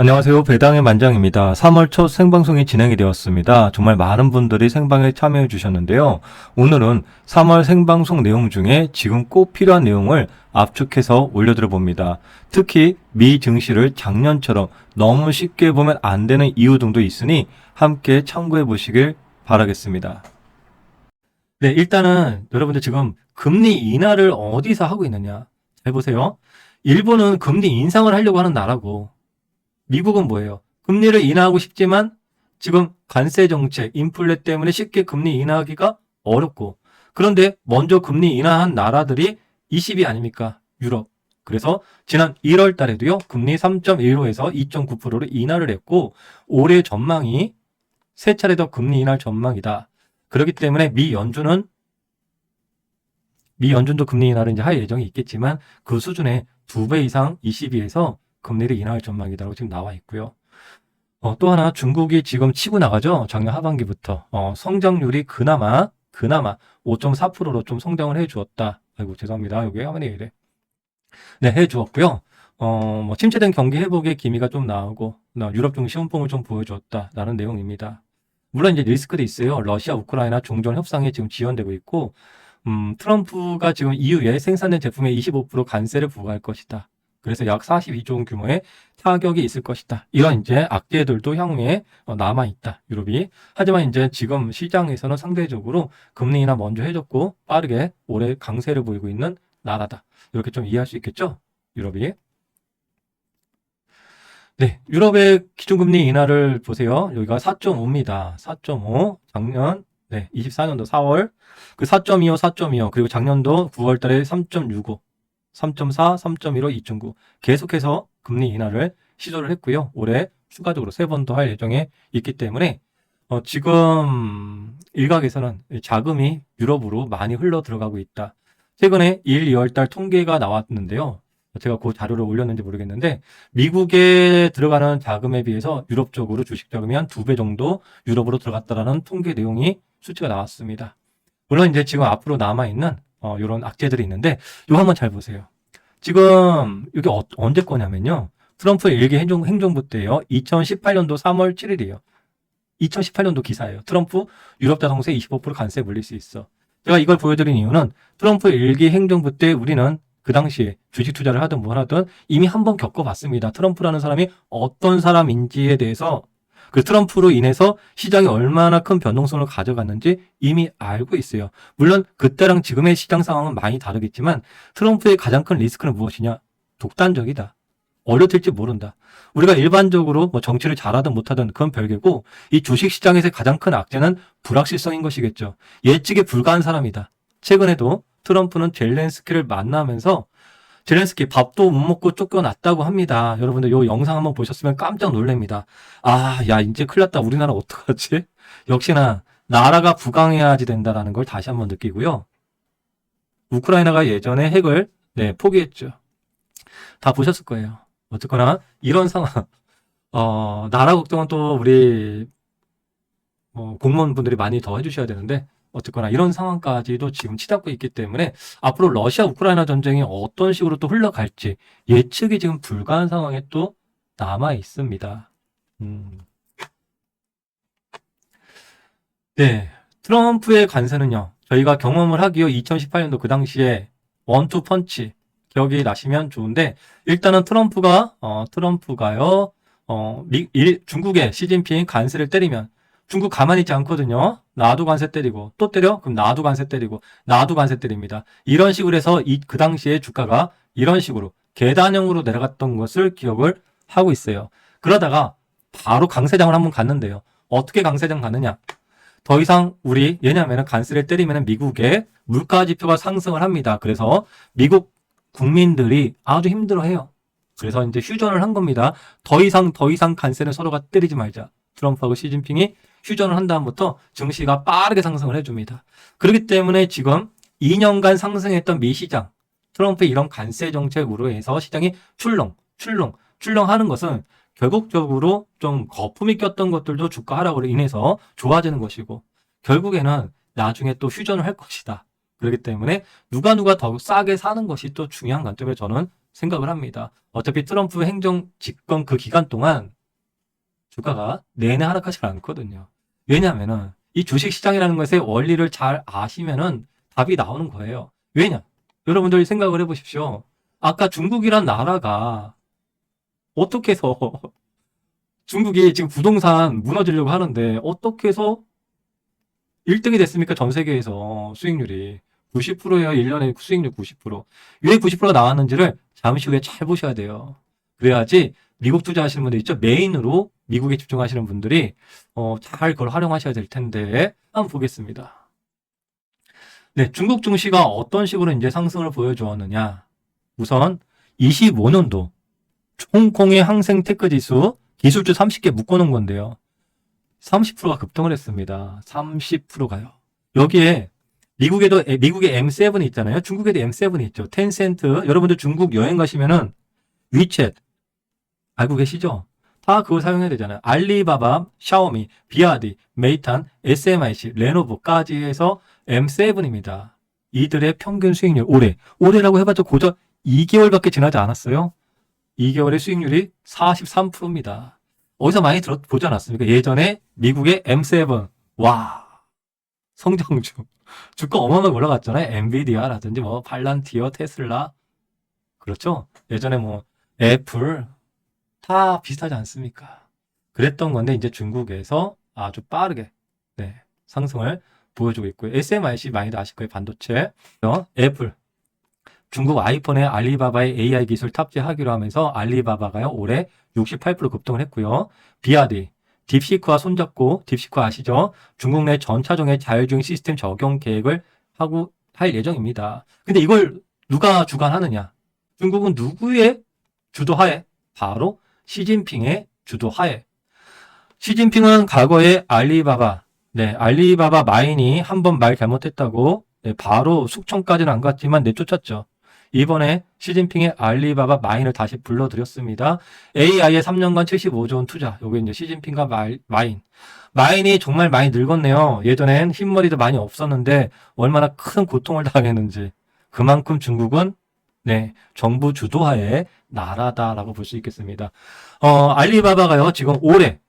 안녕하세요. 배당의 만장입니다. 3월 첫 생방송이 진행이 되었습니다. 정말 많은 분들이 생방에 참여해 주셨는데요. 오늘은 3월 생방송 내용 중에 지금 꼭 필요한 내용을 압축해서 올려드려 봅니다. 특히 미 증시를 작년처럼 너무 쉽게 보면 안 되는 이유 등도 있으니 함께 참고해 보시길 바라겠습니다. 네, 일단은 여러분들 지금 금리 인하를 어디서 하고 있느냐. 잘 보세요. 일본은 금리 인상을 하려고 하는 나라고 미국은 뭐예요? 금리를 인하하고 싶지만 지금 관세 정책, 인플레 때문에 쉽게 금리 인하하기가 어렵고, 그런데 먼저 금리 인하한 나라들이 20위 아닙니까? 유럽. 그래서 지난 1월 달에도요, 금리 3.15에서 2.9%로 인하를 했고, 올해 전망이 세 차례 더 금리 인하할 전망이다. 그렇기 때문에 미 연준도 금리 인하를 이제 할 예정이 있겠지만 그 수준의 2배 이상 20위에서 금리를 인하할 전망이라고 지금 나와 있고요. 또 하나 중국이 지금 치고 나가죠. 작년 하반기부터 성장률이 그나마 5.4%로 좀 성장을 해주었다. 아이고 죄송합니다. 여기 화면에 이래. 네, 해주었고요. 뭐 침체된 경기 회복의 기미가 좀 나오고 유럽 중 시험봉을 좀 보여줬다라는 내용입니다. 물론 이제 리스크도 있어요. 러시아, 우크라이나 종전 협상이 지금 지연되고 있고, 트럼프가 지금 EU에 생산된 제품의 25% 관세를 부과할 것이다. 그래서 약 42조 원 규모의 타격이 있을 것이다. 이런 이제 악재들도 향후에 남아 있다. 유럽이. 하지만 이제 지금 시장에서는 상대적으로 금리 인하 먼저 해줬고 빠르게 올해 강세를 보이고 있는 나라다. 이렇게 좀 이해할 수 있겠죠? 유럽이. 네, 유럽의 기준금리 인하를 보세요. 여기가 4.5입니다. 4.5. 작년 24년도 4월 그 4.25, 4.25 그리고 작년도 9월 달에 3.65, 3.4, 3.15, 2.9 계속해서 금리 인하를 시도를 했고요. 올해 추가적으로 3번 더 할 예정에 있기 때문에 지금 일각에서는 자금이 유럽으로 많이 흘러 들어가고 있다. 최근에 1, 2월 달 통계가 나왔는데요. 제가 그 자료를 올렸는지 모르겠는데 미국에 들어가는 자금에 비해서 유럽 쪽으로 주식 자금이 한 2배 정도 유럽으로 들어갔다라는 통계 내용이 수치가 나왔습니다. 물론 이제 지금 앞으로 남아있는 이런 악재들이 있는데 이거 한번 잘 보세요. 지금 이게 언제 거냐면요. 트럼프 일기 행정부 때예요. 2018년도 3월 7일이에요. 2018년도 기사예요. 트럼프 유럽 자동차에 25% 관세 물릴 수 있어. 제가 이걸 보여드린 이유는 트럼프 일기 행정부 때 우리는 그 당시에 주식 투자를 하든 뭘 하든 이미 한번 겪어봤습니다. 트럼프라는 사람이 어떤 사람인지에 대해서 그 트럼프로 인해서 시장이 얼마나 큰 변동성을 가져갔는지 이미 알고 있어요. 물론 그때랑 지금의 시장 상황은 많이 다르겠지만 트럼프의 가장 큰 리스크는 무엇이냐? 독단적이다. 어려질지 모른다. 우리가 일반적으로 뭐 정치를 잘하든 못하든 그건 별개고 이 주식시장에서의 가장 큰 악재는 불확실성인 것이겠죠. 예측이 불가한 사람이다. 최근에도 트럼프는 젤렌스키를 만나면서 젤렌스키 밥도 못 먹고 쫓겨났다고 합니다. 여러분들 이 영상 한번 보셨으면 깜짝 놀랍니다. 야 이제 큰일 났다. 우리나라 어떡하지? 역시나 나라가 부강해야지 된다는 걸 다시 한번 느끼고요. 우크라이나가 예전에 핵을 포기했죠. 다 보셨을 거예요. 어쨌거나 이런 상황 나라 걱정은 또 우리 공무원분들이 많이 더 해주셔야 되는데 어쨌거나 이런 상황까지도 지금 치닫고 있기 때문에 앞으로 러시아 우크라이나 전쟁이 어떤 식으로 또 흘러갈지 예측이 지금 불가한 상황에 또 남아 있습니다. 네, 트럼프의 관세는요. 저희가 경험을 하기요. 2018년도 그 당시에 원투 펀치 기억이 나시면 좋은데 일단은 트럼프가요. 중국의 시진핑 관세를 때리면 중국 가만히 있지 않거든요. 나도 관세 때리고 또 때려? 그럼 나도 관세 때리고 나도 관세 때립니다. 이런 식으로 해서 그 당시에 주가가 이런 식으로 계단형으로 내려갔던 것을 기억을 하고 있어요. 그러다가 바로 강세장을 한번 갔는데요. 어떻게 강세장 가느냐? 더 이상 왜냐하면 관세를 때리면 미국의 물가 지표가 상승을 합니다. 그래서 미국 국민들이 아주 힘들어해요. 그래서 이제 휴전을 한 겁니다. 더 이상 관세를 서로가 때리지 말자. 트럼프하고 시진핑이 휴전을 한 다음부터 증시가 빠르게 상승을 해줍니다. 그렇기 때문에 지금 2년간 상승했던 미 시장, 트럼프의 이런 관세 정책으로 해서 시장이 출렁하는 것은 결국적으로 좀 거품이 꼈던 것들도 주가 하락으로 인해서 좋아지는 것이고 결국에는 나중에 또 휴전을 할 것이다. 그렇기 때문에 누가 더 싸게 사는 것이 또 중요한 관점에 저는 생각을 합니다. 어차피 트럼프 행정 집권 그 기간 동안 주가가 내내 하락하지 않거든요. 왜냐하면은 이 주식시장이라는 것의 원리를 잘 아시면은 답이 나오는 거예요. 왜냐? 여러분들 생각을 해보십시오. 아까 중국이란 나라가 어떻게 해서 중국이 지금 부동산 무너지려고 하는데 어떻게 해서 1등이 됐습니까? 전 세계에서 수익률이 90%예요. 1년에 수익률 90%. 왜 90%가 나왔는지를 잠시 후에 잘 보셔야 돼요. 그래야지 미국 투자하시는 분들 있죠? 메인으로 미국에 집중하시는 분들이 잘 그걸 활용하셔야 될 텐데 한번 보겠습니다. 네, 중국 증시가 어떤 식으로 이제 상승을 보여주었느냐. 우선 25년도 홍콩의 항생 테크 지수 기술주 30개 묶어놓은 건데요. 30%가 급등을 했습니다. 30%가요. 여기에 미국의 M7이 있잖아요. 중국에도 M7이 있죠. 텐센트. 여러분들 중국 여행 가시면은 위챗 알고 계시죠? 다 그걸 사용해야 되잖아요. 알리바바, 샤오미, 비아디, 메이탄, SMIC, 레노버까지 해서 M7입니다. 이들의 평균 수익률 올해라고 해봤자 고작 2개월밖에 지나지 않았어요. 2개월의 수익률이 43%입니다. 어디서 많이 보지 않았습니까? 예전에 미국의 M7 와 성장주 주가 어마어마하게 올라갔잖아요. 엔비디아라든지 뭐 팔란티어, 테슬라 그렇죠? 예전에 뭐 애플 다 비슷하지 않습니까? 그랬던 건데 이제 중국에서 아주 빠르게 네, 상승을 보여주고 있고요. SMIC 많이들 아실 거예요. 반도체. 애플 중국 아이폰에 알리바바의 AI 기술 탑재하기로 하면서 알리바바가요 올해 68% 급등을 했고요. 비아디 딥시크와 손잡고 딥시크 아시죠? 중국 내 전 차종의 자율주행 시스템 적용 계획을 할 예정입니다. 근데 이걸 누가 주관하느냐? 중국은 누구의 주도하에? 바로 시진핑의 주도하에. 시진핑은 과거에 알리바바 마인이 한번 말 잘못했다고 바로 숙청까지는 안 갔지만 내쫓았죠. 이번에 시진핑의 알리바바 마인을 다시 불러들였습니다. AI에 3년간 75조 원 투자. 요게 이제 시진핑과 마인. 마인이 정말 많이 늙었네요. 예전엔 흰머리도 많이 없었는데 얼마나 큰 고통을 당했는지. 그만큼 중국은 정부 주도하에 나라다라고 볼 수 있겠습니다. 알리바바가요, 지금 올해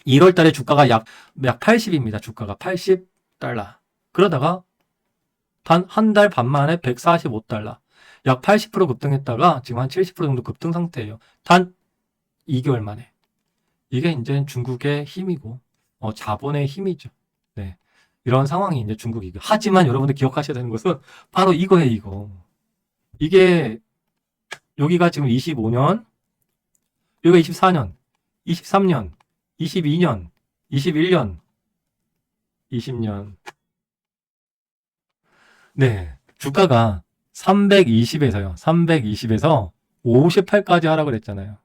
1월 달에 주가가 약 80입니다. 주가가 80달러. 그러다가 단 한 달 반 만에 145달러. 약 80% 급등했다가 지금 한 70% 정도 급등 상태예요. 단 2개월 만에. 이게 이제 중국의 힘이고, 자본의 힘이죠. 네. 이런 상황이 이제 중국이고. 하지만 여러분들 기억하셔야 되는 것은 바로 이거예요, 이거. 이게, 여기가 지금 25년, 여기가 24년, 23년, 22년, 21년, 20년. 네. 주가가 320에서 58까지 하락을 했잖아요.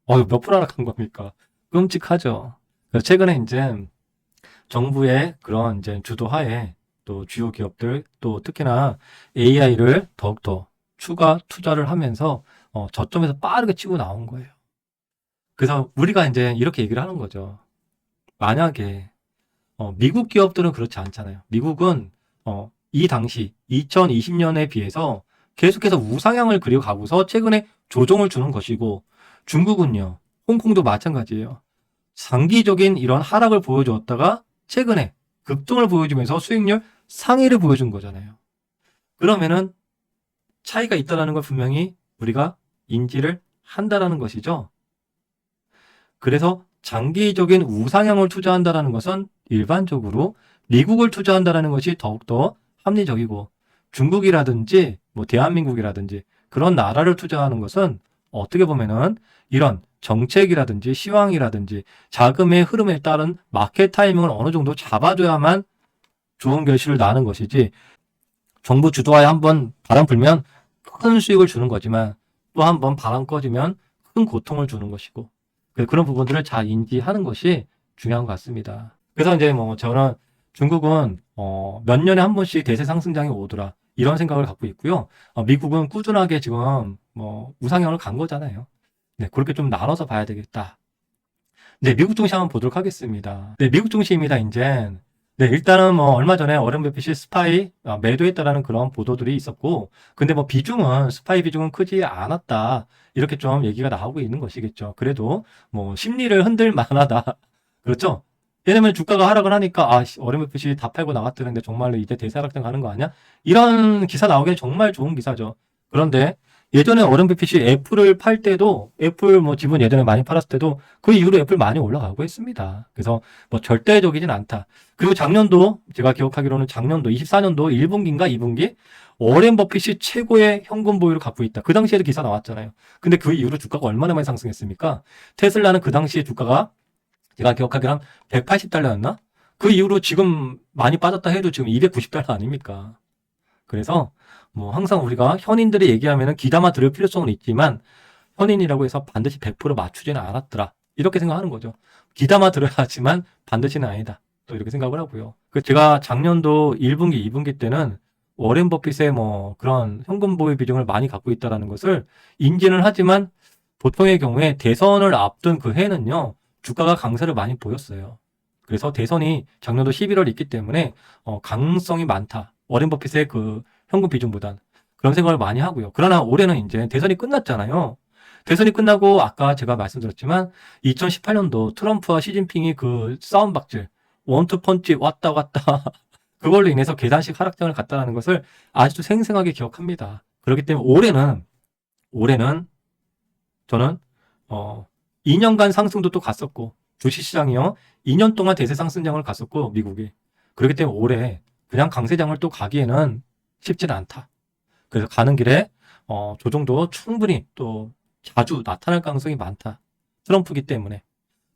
몇 프로 하락한 겁니까? 끔찍하죠. 그래서 최근에 이제 정부의 그런 이제 주도하에 또 주요 기업들 또 특히나 AI를 더욱더 추가 투자를 하면서 저점에서 빠르게 치고 나온 거예요. 그래서 우리가 이제 이렇게 얘기를 하는 거죠. 만약에 미국 기업들은 그렇지 않잖아요. 미국은 이 당시 2020년에 비해서 계속해서 우상향을 그려가고서 최근에 조정을 주는 것이고 중국은요. 홍콩도 마찬가지예요. 장기적인 이런 하락을 보여주었다가 최근에 급등을 보여주면서 수익률 상위를 보여준 거잖아요. 그러면은 차이가 있다는 걸 분명히 우리가 인지를 한다라는 것이죠. 그래서 장기적인 우상향을 투자한다는 것은 일반적으로 미국을 투자한다는 것이 더욱더 합리적이고 중국이라든지 뭐 대한민국이라든지 그런 나라를 투자하는 것은 어떻게 보면은 이런 정책이라든지 시황이라든지 자금의 흐름에 따른 마켓 타이밍을 어느 정도 잡아줘야만 좋은 결실을 나는 것이지 정부 주도하에 한번 바람 불면 큰 수익을 주는 거지만 또 한번 바람 꺼지면 큰 고통을 주는 것이고 그런 부분들을 잘 인지하는 것이 중요한 것 같습니다. 그래서 이제 뭐 저는 중국은 몇 년에 한 번씩 대세 상승장이 오더라 이런 생각을 갖고 있고요. 미국은 꾸준하게 지금 뭐 우상향을 간 거잖아요. 네, 그렇게 좀 나눠서 봐야 되겠다. 네, 미국 증시 한번 보도록 하겠습니다. 네, 미국 증시입니다. 이제 네, 일단은 뭐 얼마 전에 워렌 버핏이 스파이 매도했다라는 그런 보도들이 있었고, 근데 뭐 비중은 스파이 비중은 크지 않았다 이렇게 좀 얘기가 나오고 있는 것이겠죠. 그래도 뭐 심리를 흔들 만하다. 그렇죠? 왜냐면 주가가 하락을 하니까 워렌 버핏이 다 팔고 나갔다는데 정말로 이제 대사락등 가는 거 아니야? 이런 기사 나오기엔 정말 좋은 기사죠. 그런데 예전에 워렌 버핏이 애플을 팔 때도 애플 뭐 지분 예전에 많이 팔았을 때도 그 이후로 애플 많이 올라가고 있습니다. 그래서 뭐 절대적이진 않다. 그리고 작년도 제가 기억하기로는 작년도 24년도 1분기인가 2분기 워렌 버핏이 최고의 현금 보유를 갖고 있다. 그 당시에도 기사 나왔잖아요. 근데 그 이후로 주가가 얼마나 많이 상승했습니까? 테슬라는 그 당시에 주가가 제가 기억하기로 한 180달러였나? 그 이후로 지금 많이 빠졌다 해도 지금 290달러 아닙니까? 그래서 뭐 항상 우리가 현인들이 얘기하면은 귀담아 들을 필요성은 있지만 현인이라고 해서 반드시 100% 맞추지는 않았더라. 이렇게 생각하는 거죠. 귀담아 들어야지만 반드시는 아니다. 또 이렇게 생각을 하고요. 제가 작년도 1분기, 2분기 때는 워렌 버핏의 뭐 그런 현금 보유 비중을 많이 갖고 있다는 것을 인지는 하지만 보통의 경우에 대선을 앞둔 그 해는요, 주가가 강세를 많이 보였어요. 그래서 대선이 작년도 11월 있기 때문에 가능성이 많다. 워렌 버핏의 그 현금 비중보단 그런 생각을 많이 하고요. 그러나 올해는 이제 대선이 끝났잖아요. 대선이 끝나고 아까 제가 말씀드렸지만 2018년도 트럼프와 시진핑이 그 싸움박질 원투펀치 왔다 갔다 그걸로 인해서 계단식 하락장을 갔다는 것을 아직도 생생하게 기억합니다. 그렇기 때문에 올해는 저는 2년간 상승도 또 갔었고 주식시장이요 2년 동안 대세 상승장을 갔었고 미국이 그렇기 때문에 올해 그냥 강세장을 또 가기에는 쉽지는 않다. 그래서 가는 길에 조정도 충분히 또 자주 나타날 가능성이 많다. 트럼프기 때문에.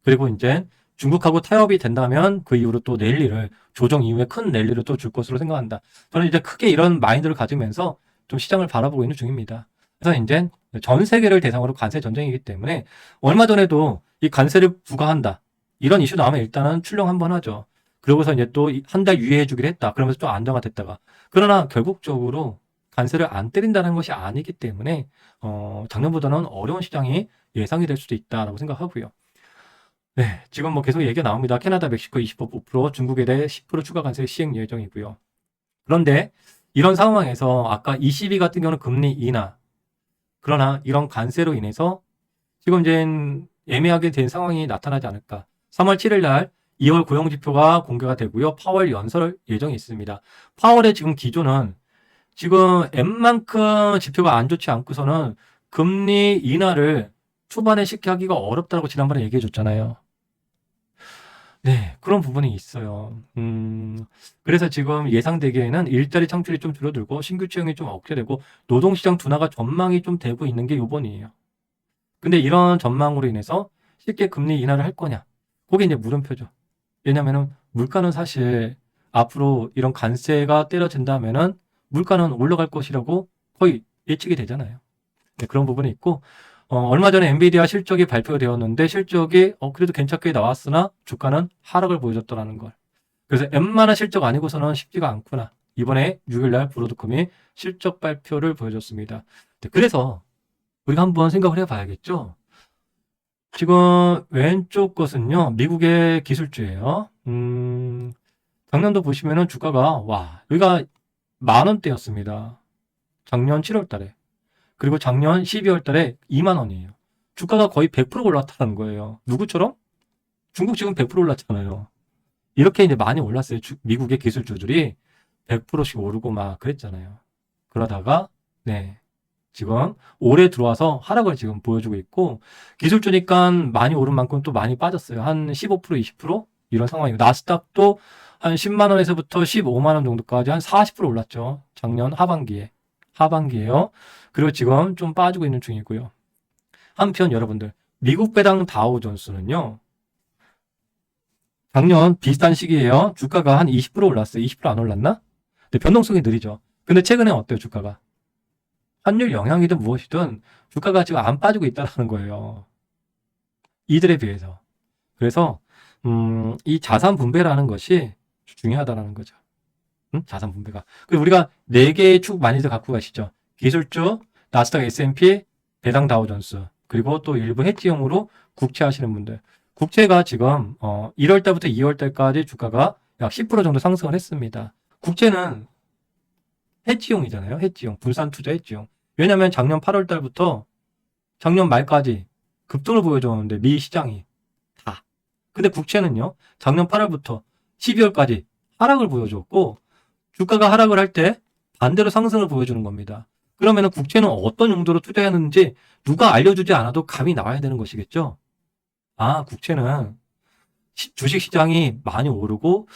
그리고 이제 중국하고 타협이 된다면 그 이후로 또 랠리를 조정 이후에 큰 랠리를 또 줄 것으로 생각한다. 저는 이제 크게 이런 마인드를 가지면서 좀 시장을 바라보고 있는 중입니다. 그래서 이제 전 세계를 대상으로 관세 전쟁이기 때문에 얼마 전에도 이 관세를 부과한다. 이런 이슈 나오면 일단은 출렁 한번 하죠. 그러고서 이제 또 한 달 유예해 주기로 했다. 그러면서 좀 안정화됐다가. 그러나 결국적으로 관세를 안 때린다는 것이 아니기 때문에 작년보다는 어려운 시장이 예상이 될 수도 있다라고 생각하고요. 네, 지금 뭐 계속 얘기가 나옵니다. 캐나다, 멕시코 25%, 중국에 대해 10% 추가 관세 시행 예정이고요. 그런데 이런 상황에서 아까 ECB 같은 경우는 금리 인하. 그러나 이런 관세로 인해서 지금 이제 애매하게 된 상황이 나타나지 않을까. 3월 7일 날 2월 고용지표가 공개가 되고요. 파월 연설 예정이 있습니다. 파월의 지금 기조는 지금 M만큼 지표가 안 좋지 않고서는 금리 인하를 초반에 쉽게 하기가 어렵다고 지난번에 얘기해 줬잖아요. 네, 그런 부분이 있어요. 그래서 지금 예상되기에는 일자리 창출이 좀 줄어들고 신규 채용이 좀 억제되고 노동시장 둔화가 전망이 좀 되고 있는 게 요번이에요. 근데 이런 전망으로 인해서 쉽게 금리 인하를 할 거냐? 그게 이제 물음표죠. 왜냐면은 물가는 사실 앞으로 이런 관세가 때려진다면은 물가는 올라갈 것이라고 거의 예측이 되잖아요. 네, 그런 부분이 있고, 얼마 전에 엔비디아 실적이 발표되었는데 실적이 그래도 괜찮게 나왔으나 주가는 하락을 보여줬더라는 걸. 그래서 웬만한 실적 아니고서는 쉽지가 않구나. 이번에 6일날 브로드컴이 실적 발표를 보여줬습니다. 네, 그래서 우리가 한번 생각을 해봐야겠죠. 지금 왼쪽 것은요, 미국의 기술주예요. 작년도 보시면은 주가가 여기가 10,000원대였습니다. 작년 7월 달에. 그리고 작년 12월 달에 2만 원이에요. 주가가 거의 100% 올랐다는 거예요. 누구처럼? 중국 지금 100% 올랐잖아요. 이렇게 이제 많이 올랐어요. 미국의 기술주들이 100%씩 오르고 막 그랬잖아요. 그러다가 네, 지금 올해 들어와서 하락을 지금 보여주고 있고 기술주니까 많이 오른 만큼 또 많이 빠졌어요. 한 15%, 20% 이런 상황이고 나스닥도 한 10만 원에서부터 15만 원 정도까지 한 40% 올랐죠. 작년 하반기에요. 그리고 지금 좀 빠지고 있는 중이고요. 한편 여러분들 미국 배당 다우존스는요. 작년 비슷한 시기에요. 주가가 한 20% 올랐어요. 20%안 올랐나? 근데 변동성이 느리죠. 근데 최근에 어때요, 주가가? 환율 영향이든 무엇이든 주가가 지금 안 빠지고 있다는 거예요. 이들에 비해서. 그래서 이 자산 분배라는 것이 중요하다는 거죠. 자산 분배가. 그리고 우리가 4개의 축 많이들 갖고 가시죠. 기술주, 나스닥 S&P, 배당 다우존스, 그리고 또 일부 해지용으로 국채 하시는 분들. 국채가 지금 1월 달부터 2월 달까지 주가가 약 10% 정도 상승을 했습니다. 국채는 해지용이잖아요. 해지용. 분산 투자 해지용. 왜냐하면 작년 8월 달부터 작년 말까지 급등을 보여줬는데 미 시장이 다. 근데 국채는요. 작년 8월부터 12월까지 하락을 보여줬고 주가가 하락을 할 때 반대로 상승을 보여주는 겁니다. 그러면 국채는 어떤 용도로 투자했는지 누가 알려주지 않아도 감이 나와야 되는 것이겠죠. 아, 국채는 주식시장이 많이 오르고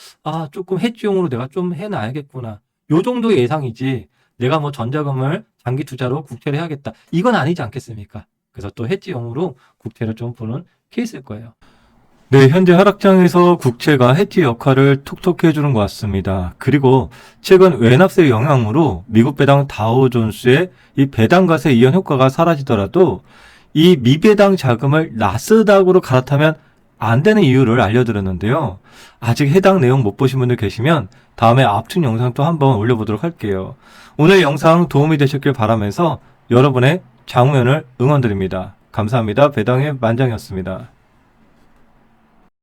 조금 해지용으로 내가 좀 해놔야겠구나. 요 정도의 예상이지 내가 뭐 전자금을 장기 투자로 국채를 해야겠다. 이건 아니지 않겠습니까? 그래서 또 해지용으로 국채를 좀 보는 케이스일 거예요. 네, 현재 하락장에서 국채가 해지 역할을 톡톡히 해주는 것 같습니다. 그리고 최근 외납세 영향으로 미국 배당 다우존스의 이 배당과세 이연 효과가 사라지더라도 이 미배당 자금을 나스닥으로 갈아타면 안 되는 이유를 알려드렸는데요. 아직 해당 내용 못 보신 분들 계시면 다음에 압축 영상 또 한번 올려보도록 할게요. 오늘 영상 도움이 되셨길 바라면서 여러분의 장우연을 응원드립니다. 감사합니다. 배당의 만장이었습니다.